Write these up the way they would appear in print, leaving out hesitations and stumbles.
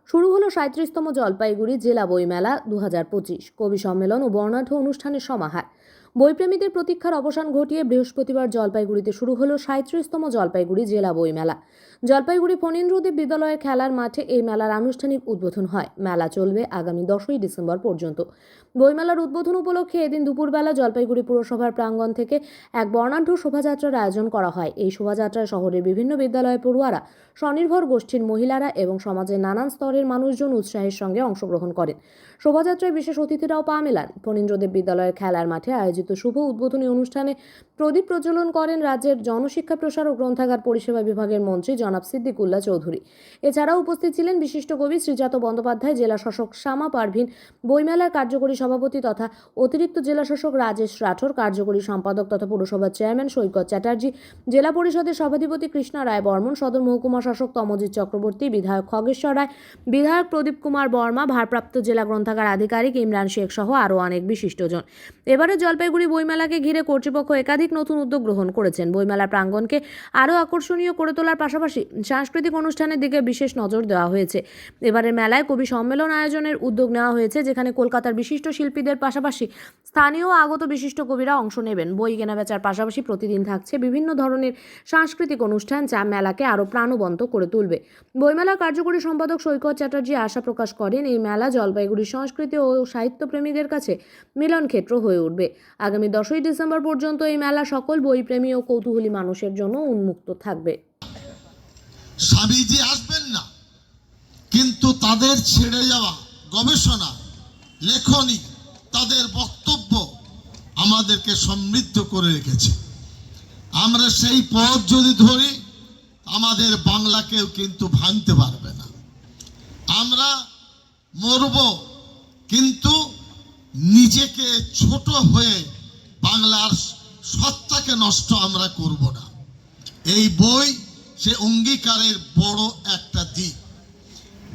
শুরু হলো ৩৭তম জলপাইগুড়ি জেলা বইমেলা ২০২৫ কবি সম্মেলন ও বর্ণাঢ্য অনুষ্ঠানের সমাহার। বইপ্রেমীদের প্রতীক্ষার অবসান ঘটিয়ে বৃহস্পতিবার জলপাইগুড়িতে শুরু হলো ৩৭তম জলপাইগুড়ি জেলা বইমেলা। জলপাইগুড়ি ফণীন্দ্রদেব বিদ্যালয়ের খেলার মাঠে এই মেলার আনুষ্ঠানিক উদ্বোধন হয়। মেলা চলবে আগামী ১০ই ডিসেম্বর পর্যন্ত। বইমেলার উদ্বোধন উপলক্ষে এদিন দুপুরবেলা জলপাইগুড়ি পুরসভার প্রাঙ্গণ থেকে এক বর্ণাঢ্য শোভাযাত্রার আয়োজন করা হয়। এই শোভাযাত্রায় শহরের বিভিন্ন বিদ্যালয়ের পড়ুয়ারা, স্বনির্ভর গোষ্ঠীর মহিলারা এবং সমাজের নানান স্তরের মানুষজন উৎসাহের সঙ্গে অংশগ্রহণ করেন। শোভাযাত্রায় বিশেষ অতিথিরাও পা মেলান। ফণীন্দ্রদেব বিদ্যালয়ের খেলার মাঠে আয়োজিত শুভ উদ্বোধনী অনুষ্ঠানে প্রদীপ প্রজ্বলন করেন রাজ্যের জনশিক্ষা প্রসার ও গ্রন্থাগার পরিষেবা বিভাগের মন্ত্রী জনাব সিদ্দিকুল্লাহ চৌধুরী। এছাড়াও উপস্থিত ছিলেন বিশিষ্ট কবি শ্রীজাত বন্দ্যোপাধ্যায়, জেলা শাসক শ্যামা পারভিন, বইমেলার কার্যকরী সভাপতি তথা অতিরিক্ত জেলা শাসক রাজেশ রাঠোর, কার্যকরী সম্পাদক তথা পুরসভার চেয়ারম্যান সৈকত চ্যাটার্জি, জেলা পরিষদের সভাধিপতি কৃষ্ণা রায় বর্মন, সদর মহকুমা শাসক তমজিৎ চক্রবর্তী, বিধায়ক খগেশ্বর রায়, বিধায়ক প্রদীপ কুমার বর্মা, ভারপ্রাপ্ত জেলা গ্রন্থাগার আধিকারিক ইমরান শেখ সহ আরও অনেক বিশিষ্টজন। এবারে জলপাইগুড়ি বইমেলাকে ঘিরে কর্তৃপক্ষ একাধিক নতুন উদ্যোগ গ্রহণ করেছেন। বইমেলার প্রাঙ্গণকে আরও আকর্ষণীয় করে তোলার পাশাপাশি সাংস্কৃতিক অনুষ্ঠানের দিকে বিশেষ নজর দেওয়া হয়েছে। এবারের মেলায় কবি সম্মেলন আয়োজনের উদ্যোগ নেওয়া হয়েছে, যেখানে কলকাতার বিশিষ্ট শিল্পীদের পাশাপাশি স্থানীয় আগত বিশিষ্ট কবিরা অংশ নেবেন। বই কেনাবেচার পাশাপাশি প্রতিদিন থাকছে বিভিন্ন ধরনের সাংস্কৃতিক অনুষ্ঠান, যা মেলাকে আরও প্রাণবন্ত করে তুলবে। বইমেলার কার্যকরী সম্পাদক সৈকত চ্যাটার্জি আশা প্রকাশ করেন, এই মেলা জলপাইগুড়ির সংস্কৃতি ও সাহিত্যপ্রেমীদের কাছে মিলনক্ষেত্র হয়ে উঠবে। আগামী 10ই ডিসেম্বর পর্যন্ত এই মেলা সকল বইপ্রেমী ও কৌতূহলী মানুষের জন্য উন্মুক্ত থাকবে। স্বামীজি আসবেন না, কিন্তু তাদের ছেড়ে যাওয়া গবেষণা, লেখনী, তাদের বক্তব্য আমাদেরকে সমৃদ্ধ করে রেখেছে। আমরা সেই পথ যদি ধরি, আমাদের বাংলাকেও কিন্তু ভাঙতে পারবে না। আমরা মরব, কিন্তু নিজেকে ছোট হয়ে বাংলার সত্তাকে নষ্ট আমরা করব না। এই বই সে অঙ্গীকারের বড় একটা দিক।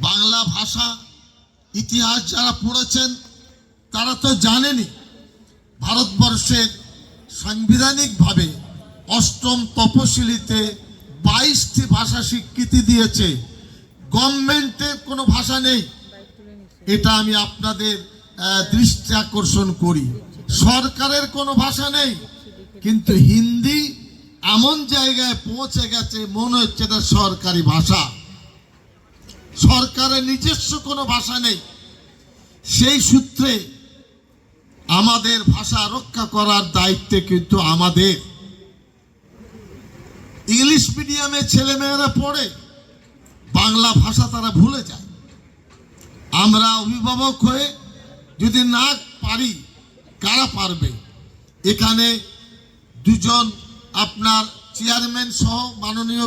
বাংলা ভাষা ইতিহাস যারা পড়েছেন তারা তো জানেনই, ভারতবর্ষের সাংবিধানিকভাবে 8ম তপশিলিতে 22টি ভাষা স্বীকৃতি দিয়েছে। গভর্নমেন্টের কোনো ভাষা নেই, এটা আমি আপনাদের দৃষ্টি আকর্ষণ করি। সরকারের কোনো ভাষা নেই, কিন্তু হিন্দি এমন জায়গায় পৌঁছে গেছে মনে হচ্ছে এটা সরকারি ভাষা। সরকারের নিজস্ব কোনো ভাষা নেই। সেই সূত্রে আমাদের ভাষা রক্ষা করার দায়িত্ব কিন্তু আমাদের। ইংলিশ মিডিয়ামে ছেলেমেয়েরা পড়ে, বাংলা ভাষা তারা ভুলে যায়। আমরা অভিভাবক হয়ে যদি না পারি, কারা পারবে? এখানে দুজন আপনার চেয়ারম্যান সহ মাননীয়